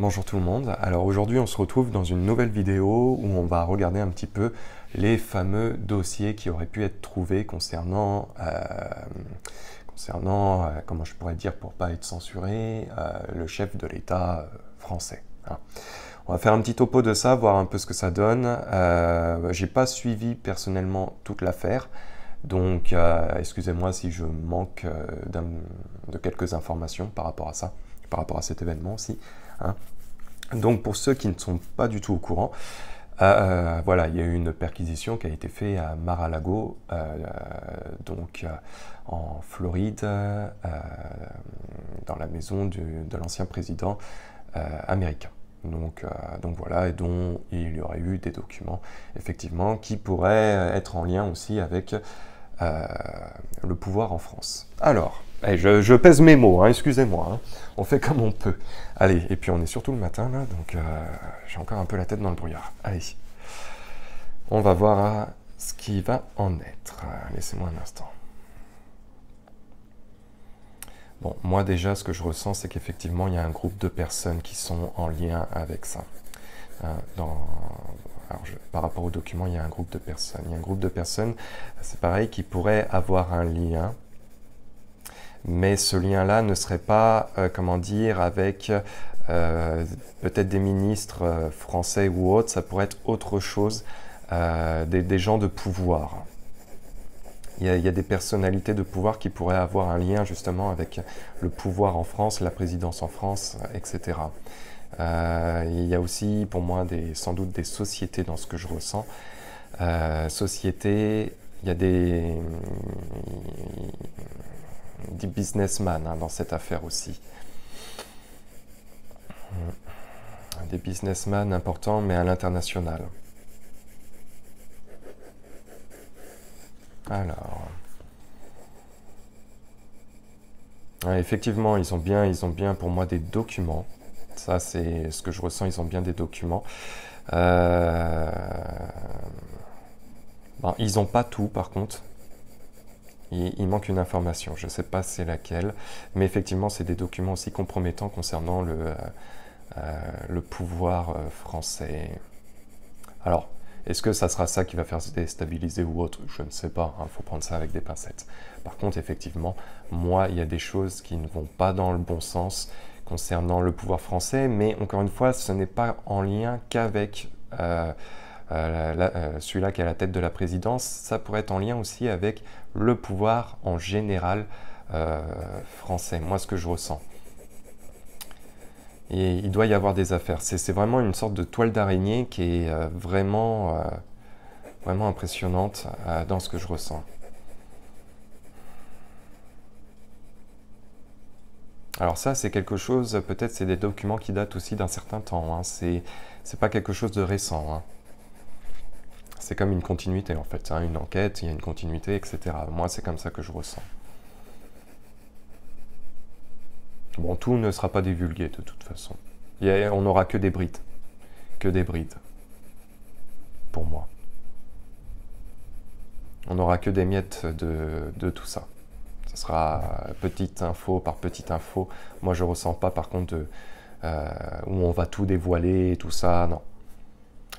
Bonjour tout le monde, alors aujourd'hui on se retrouve dans une nouvelle vidéo où on va regarder un petit peu les fameux dossiers qui auraient pu être trouvés concernant, comment je pourrais dire pour pas être censuré, le chef de l'État français. Hein. On va faire un petit topo de ça, voir un peu ce que ça donne. J'ai pas suivi personnellement toute l'affaire, donc excusez-moi si je manque de quelques informations par rapport à ça, par rapport à cet événement aussi. Hein. Donc pour ceux qui ne sont pas du tout au courant, voilà, il y a eu une perquisition qui a été faite à Mar-a-Lago, en Floride, dans la maison de l'ancien président américain. Donc voilà, et dont il y aurait eu des documents, effectivement, qui pourraient être en lien aussi avec le pouvoir en France. Alors, je pèse mes mots, hein, excusez-moi, hein. On fait comme on peut. Allez, et puis on est surtout le matin, là, donc j'ai encore un peu la tête dans le brouillard. Allez, on va voir ce qui va en être. Laissez-moi un instant. Bon, moi déjà, ce que je ressens, c'est qu'effectivement, il y a un groupe de personnes qui sont en lien avec ça. Par rapport au document, il y a un groupe de personnes. Il y a un groupe de personnes, c'est pareil, qui pourraient avoir un lien, mais ce lien-là ne serait pas, comment dire, avec peut-être des ministres français ou autres, ça pourrait être autre chose, des gens de pouvoir. Il y a des personnalités de pouvoir qui pourraient avoir un lien justement avec le pouvoir en France, la présidence en France, etc. Il y a aussi pour moi sans doute des sociétés dans ce que je ressens. Sociétés, il y a des businessmen dans cette affaire aussi. Des businessmen importants mais à l'international. Alors, effectivement, ils ont bien pour moi des documents. Ça, c'est ce que je ressens, ils ont bien des documents. Bon, ils n'ont pas tout, par contre. Il manque une information, je ne sais pas c'est laquelle, mais effectivement, c'est des documents aussi compromettants concernant le pouvoir français. Alors, est-ce que ça sera ça qui va faire se déstabiliser ou autre? Je ne sais pas, faut prendre ça avec des pincettes. Par contre, effectivement, moi, il y a des choses qui ne vont pas dans le bon sens concernant le pouvoir français, mais encore une fois, ce n'est pas en lien qu'avec celui-là qui est à la tête de la présidence. Ça pourrait être en lien aussi avec le pouvoir en général français. Moi, ce que je ressens. Et il doit y avoir des affaires. C'est vraiment une sorte de toile d'araignée qui est vraiment impressionnante dans ce que je ressens. Alors ça, c'est quelque chose, peut-être c'est des documents qui datent aussi d'un certain temps. Hein. C'est pas quelque chose de récent. Hein. C'est comme une continuité en fait. Hein. Une enquête, il y a une continuité, etc. Moi, c'est comme ça que je ressens. Bon, tout ne sera pas divulgué de toute façon. On n'aura que des brides. Que des brides. Pour moi. On n'aura que des miettes de tout ça. Ce sera petite info par petite info. Moi, je ne ressens pas par contre où on va tout dévoiler et tout ça. Non.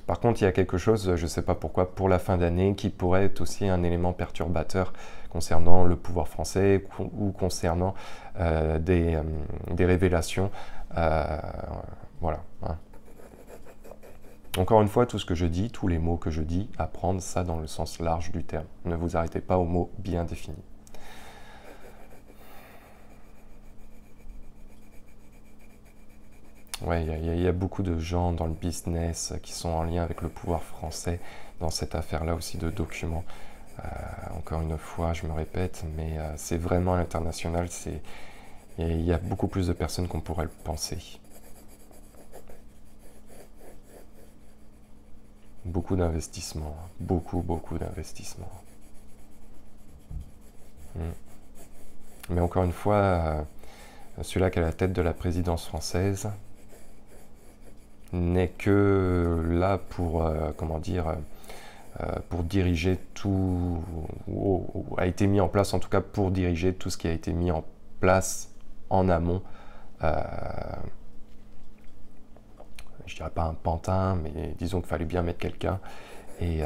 Par contre, il y a quelque chose, je ne sais pas pourquoi, pour la fin d'année, qui pourrait être aussi un élément perturbateur concernant le pouvoir français ou concernant des révélations. Voilà. Hein. Encore une fois, tout ce que je dis, tous les mots que je dis, à prendre ça dans le sens large du terme. Ne vous arrêtez pas aux mots bien définis. Ouais, il y a beaucoup de gens dans le business qui sont en lien avec le pouvoir français dans cette affaire-là aussi de documents. Encore une fois, je me répète, mais c'est vraiment à l'international. Il y a beaucoup plus de personnes qu'on pourrait le penser. Beaucoup d'investissements, beaucoup d'investissements. Mais encore une fois, celui-là qui est à la tête de la présidence française n'est que là pour, comment dire, pour diriger tout, ou a été mis en place en tout cas pour diriger tout ce qui a été mis en place en amont je dirais pas un pantin, mais disons qu'il fallait bien mettre quelqu'un. Et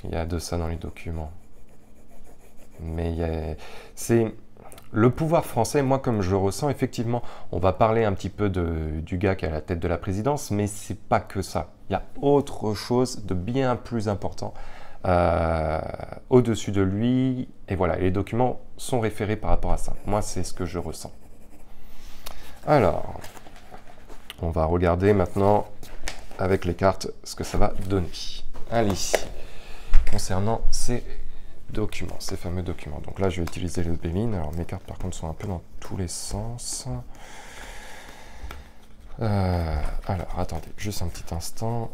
il y a de ça dans les documents. Mais c'est le pouvoir français, moi comme je ressens, effectivement, on va parler un petit peu du gars qui est à la tête de la présidence, mais c'est pas que ça. Il y a autre chose de bien plus important au-dessus de lui. Et voilà, les documents sont référés par rapport à ça. Moi, c'est ce que je ressens. Alors, on va regarder maintenant avec les cartes ce que ça va donner. Allez, concernant ces documents, ces fameux documents. Donc là, je vais utiliser le Béline. Alors, mes cartes, par contre, sont un peu dans tous les sens. Alors, attendez, juste un petit instant.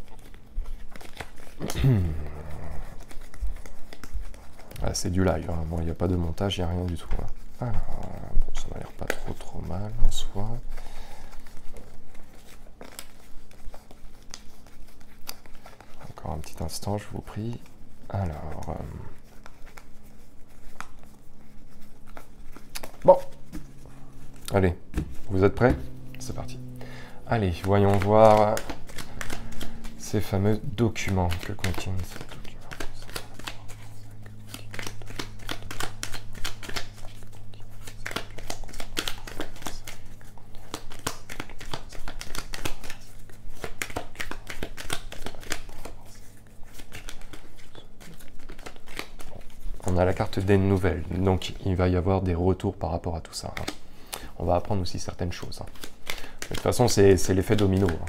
Ah, c'est du live, hein. Bon, il n'y a pas de montage, il n'y a rien du tout. Hein. Alors, bon, ça m'a l'air pas trop mal en soi. Encore un petit instant, je vous prie. Alors... Bon, allez, vous êtes prêts? C'est parti. Allez, voyons voir ces fameux documents que contiennent ces documents. On a la carte des nouvelles, donc il va y avoir des retours par rapport à tout ça. Hein. On va apprendre aussi certaines choses. Hein. De toute façon, c'est l'effet domino. Hein.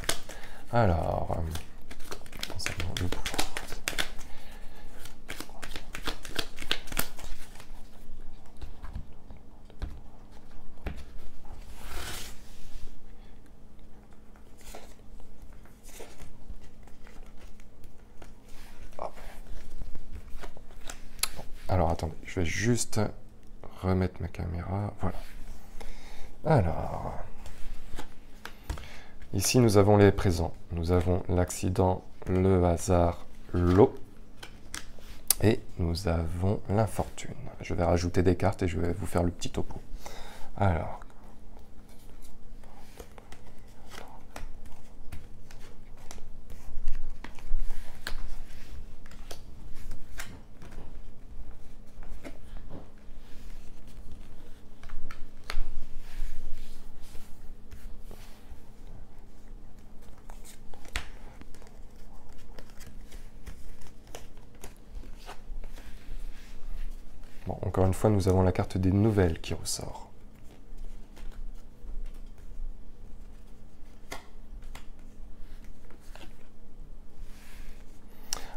Alors, concernant le pouvoir. Alors, attendez, je vais juste remettre ma caméra. Voilà. Alors, ici, nous avons les présents. Nous avons l'accident, le hasard, l'eau. Et nous avons l'infortune. Je vais rajouter des cartes et je vais vous faire le petit topo. Alors, bon, encore une fois, nous avons la carte des nouvelles qui ressort.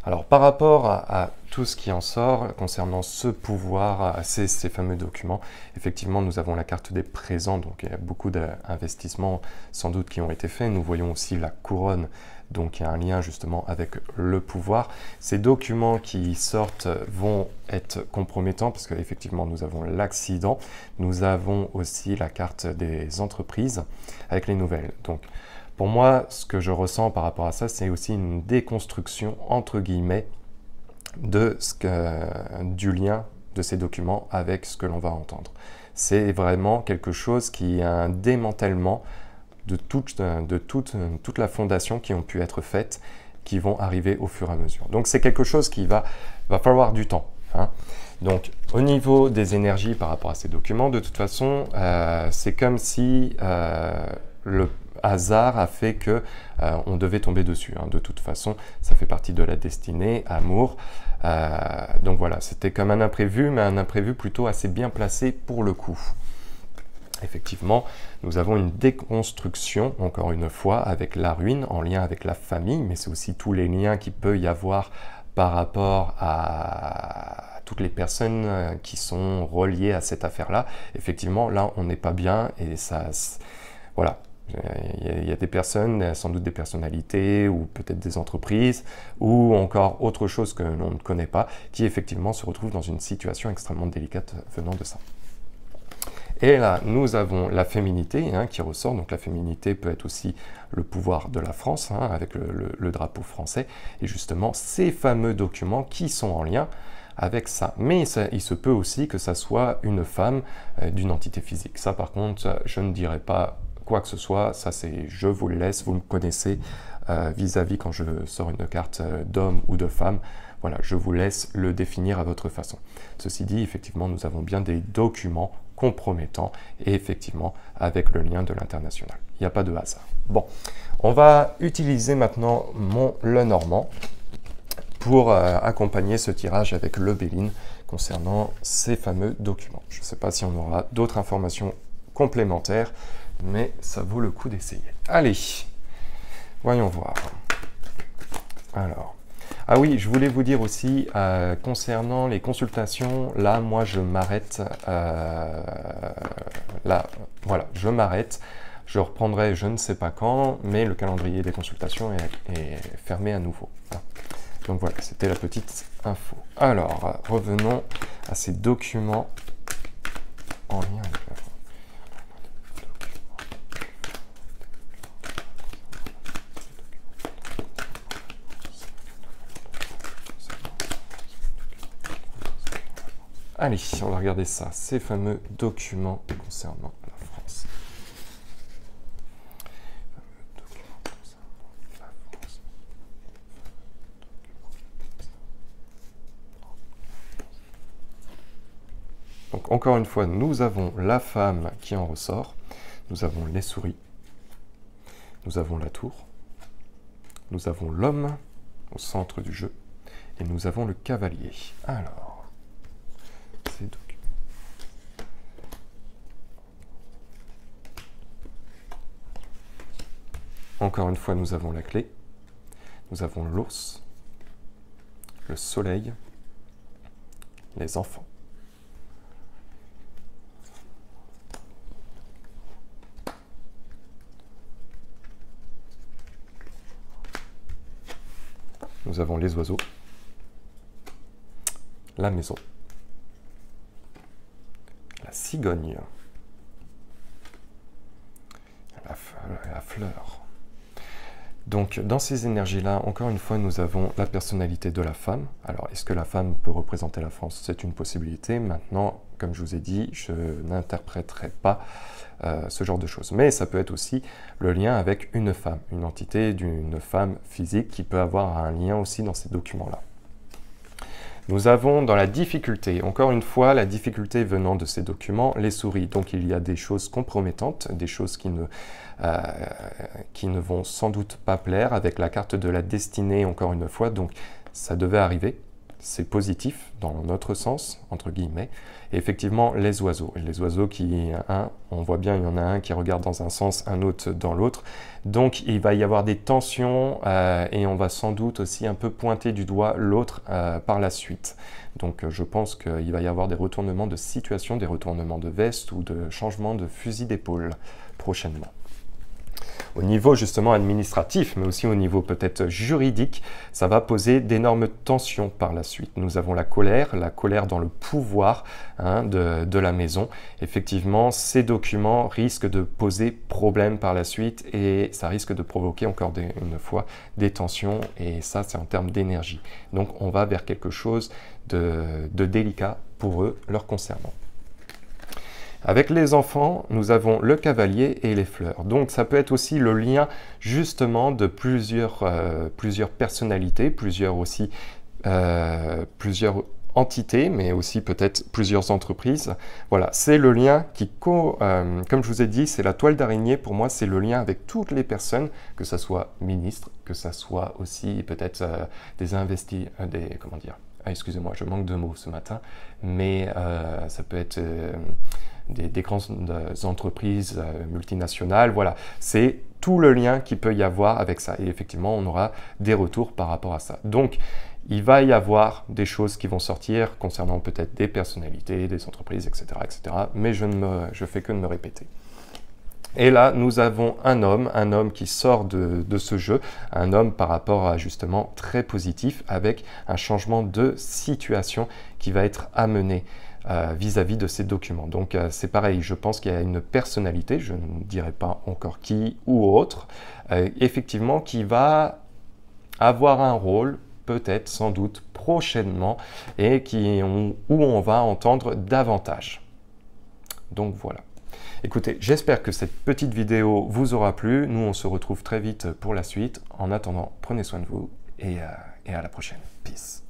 Alors, par rapport à tout ce qui en sort concernant ce pouvoir, ces fameux documents, effectivement, nous avons la carte des présents, donc il y a beaucoup d'investissements sans doute qui ont été faits. Nous voyons aussi la couronne, donc il y a un lien justement avec le pouvoir. Ces documents qui sortent vont être compromettants parce qu'effectivement, nous avons l'accident. Nous avons aussi la carte des entreprises avec les nouvelles. Donc, pour moi, ce que je ressens par rapport à ça, c'est aussi une déconstruction, entre guillemets, du lien de ces documents avec ce que l'on va entendre. C'est vraiment quelque chose qui est un démantèlement de toute la fondation qui ont pu être faites, qui vont arriver au fur et à mesure. Donc c'est quelque chose qui va falloir du temps. Hein. Donc au niveau des énergies par rapport à ces documents, de toute façon, c'est comme si le hasard a fait que on devait tomber dessus. Hein. De toute façon, ça fait partie de la destinée, amour. Donc voilà, c'était comme un imprévu, mais un imprévu plutôt assez bien placé pour le coup. Effectivement, nous avons une déconstruction, encore une fois, avec la ruine, en lien avec la famille, mais c'est aussi tous les liens qu'il peut y avoir par rapport à toutes les personnes qui sont reliées à cette affaire-là. Effectivement, là, on n'est pas bien et ça... Voilà. Il y a des personnes, sans doute des personnalités ou peut-être des entreprises ou encore autre chose que l'on ne connaît pas qui effectivement se retrouvent dans une situation extrêmement délicate venant de ça. Et là, nous avons la féminité qui ressort. Donc la féminité peut être aussi le pouvoir de la France avec le drapeau français. Et justement, ces fameux documents qui sont en lien avec ça. Mais il se peut aussi que ça soit une femme d'une entité physique. Ça, par contre, je ne dirais pas quoi que ce soit. Ça, c'est je vous le laisse, vous me connaissez vis-à-vis quand je sors une carte d'homme ou de femme. Voilà, je vous laisse le définir à votre façon. Ceci dit, effectivement, nous avons bien des documents compromettants et effectivement avec le lien de l'international. Il n'y a pas de hasard. Bon, on va utiliser maintenant mon Lenormand pour accompagner ce tirage avec le Béline concernant ces fameux documents. Je ne sais pas si on aura d'autres informations complémentaires, mais ça vaut le coup d'essayer. Allez, voyons voir. Alors, ah oui, je voulais vous dire aussi, concernant les consultations, là, moi, je m'arrête. Là, voilà, je m'arrête. Je reprendrai je ne sais pas quand, mais le calendrier des consultations est fermé à nouveau. Donc voilà, c'était la petite info. Alors, revenons à ces documents en lien avec la... Allez, on va regarder ça, ces fameux documents concernant la France. Donc encore une fois, nous avons la femme qui en ressort, nous avons les souris, nous avons la tour, nous avons l'homme au centre du jeu, et nous avons le cavalier. Alors, ces documents. Encore une fois, nous avons la clé, nous avons l'ours, le soleil, les enfants. Nous avons les oiseaux, la maison, la cigogne, la fleur. Donc, dans ces énergies-là, encore une fois, nous avons la personnalité de la femme. Alors, est-ce que la femme peut représenter la France? C'est une possibilité. Maintenant, comme je vous ai dit, je n'interpréterai pas ce genre de choses. Mais ça peut être aussi le lien avec une femme, une entité d'une femme physique qui peut avoir un lien aussi dans ces documents-là. Nous avons dans la difficulté, encore une fois, la difficulté venant de ces documents, les souris. Donc il y a des choses compromettantes, des choses qui ne vont sans doute pas plaire avec la carte de la destinée, encore une fois. Donc ça devait arriver, c'est positif dans notre sens, entre guillemets. Et effectivement, les oiseaux qui, on voit bien, il y en a un qui regarde dans un sens, un autre dans l'autre. Donc il va y avoir des tensions et on va sans doute aussi un peu pointer du doigt l'autre par la suite. Donc je pense qu'il va y avoir des retournements de situation, des retournements de veste ou de changements de fusil d'épaule prochainement. Au niveau justement administratif, mais aussi au niveau peut-être juridique, ça va poser d'énormes tensions par la suite. Nous avons la colère dans le pouvoir de la maison. Effectivement, ces documents risquent de poser problème par la suite et ça risque de provoquer encore une fois des tensions et ça c'est en termes d'énergie. Donc on va vers quelque chose de délicat pour eux, leur concernant. Avec les enfants, nous avons le cavalier et les fleurs. Donc ça peut être aussi le lien justement de plusieurs personnalités, plusieurs entités, mais aussi peut-être plusieurs entreprises. Voilà, c'est le lien qui, comme je vous ai dit, c'est la toile d'araignée. Pour moi, c'est le lien avec toutes les personnes, que ce soit ministres, que ce soit aussi peut-être comment dire, excusez-moi, je manque de mots ce matin, mais ça peut être des grandes entreprises multinationales, voilà, c'est tout le lien qu'il peut y avoir avec ça. Et effectivement, on aura des retours par rapport à ça. Donc, il va y avoir des choses qui vont sortir concernant peut-être des personnalités, des entreprises, etc., etc. Mais je fais que de me répéter. Et là, nous avons un homme qui sort de ce jeu, un homme par rapport à justement très positif avec un changement de situation qui va être amené vis-à-vis de ces documents. Donc c'est pareil, je pense qu'il y a une personnalité, je ne dirai pas encore qui ou autre, effectivement qui va avoir un rôle peut-être, sans doute, prochainement et où on va entendre davantage. Donc voilà. Écoutez, j'espère que cette petite vidéo vous aura plu. Nous, on se retrouve très vite pour la suite. En attendant, prenez soin de vous et à la prochaine. Peace.